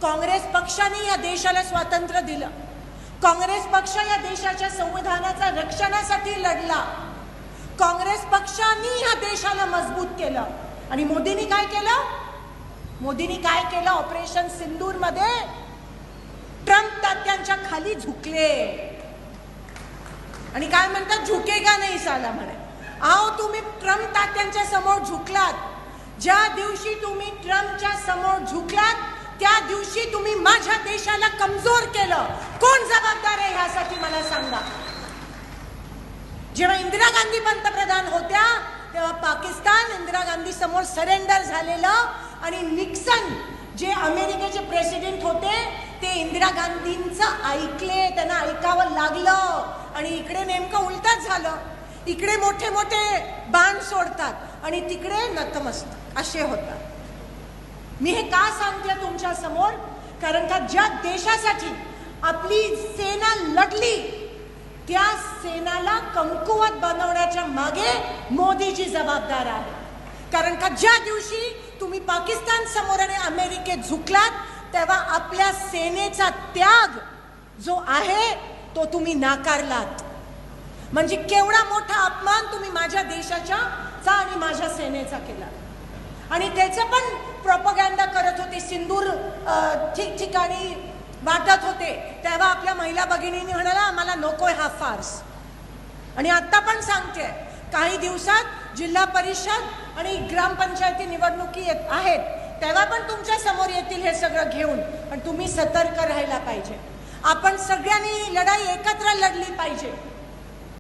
काँग्रेस पक्षाने या देशाला स्वातंत्र्य दिलं. काँग्रेस पक्ष या देशाच्या संविधानाच्या रक्षणासाठी लढला. काँग्रेस पक्षाने या देशाला मजबूत केलं. आणि मोदींनी काय केलं? मोदींनी काय केलं? ऑपरेशन सिंदूर मध्ये ट्रम्प तात्यांच्या खाली झुकले आणि काय म्हणतात, झुकेगा नाही साला म्हणे. आओ, तुम्ही ट्रम्प तात्यांच्या समोर झुकलात. ज्या दिवशी तुम्ही ट्रम्पच्या समोर झुकलात त्या दिवशी तुम्ही माझ्या देशाला कमजोर केलं. कोण जबाबदार आहे यासाठी मला सांगा. जेव्हा इंदिरा गांधी पंतप्रधान होत्या तेव्हा पाकिस्तान इंदिरा गांधी समोर सरेंडर झालेलं आणि निक्सन जे अमेरिकेचे प्रेसिडेंट होते ते इंदिरा गांधींचं ऐकले, त्यांना ऐकावं लागलं. आणि इकडे नेमकं उलटच झालं. इकडे मोठे मोठे बाण सोडतात आणि तिकडे नतमस्तक असे होतात. मी हे का सांगते तुमच्या समोर? कारण का ज्या देशासाठी आपली सेना लढली त्या सेनाला कमकुवत बनवण्याच्या मागे मोदीजी जबाबदार आहे. कारण का ज्या दिवशी तुम्ही पाकिस्तान समोर आणि अमेरिकेत झुकलात तेव्हा आपल्या सेनेचा त्याग जो आहे तो तुम्ही नाकारलात. म्हणजे केवढा मोठा अपमान तुम्ही माझ्या देशाचा आणि माझ्या सेनेचा केला. आणि त्याचं पण प्रोपगंडा करत होते. सिंदूर ठिकठिकाणी वाटत होते तेव्हा आपल्या महिला भगिनींनी म्हणाला आम्हाला नकोय हा फार्स. आणि आता पण सांगते, काही दिवसात जिल्हा परिषद आणि ग्रामपंचायती निवडणुकी आहेत तेव्हा पण तुमच्या समोर येतील हे सगळं घेऊन. पण तुम्ही सतर्क राहायला पाहिजे. आपण सगळ्यांनी लढाई एकत्र लढली पाहिजे.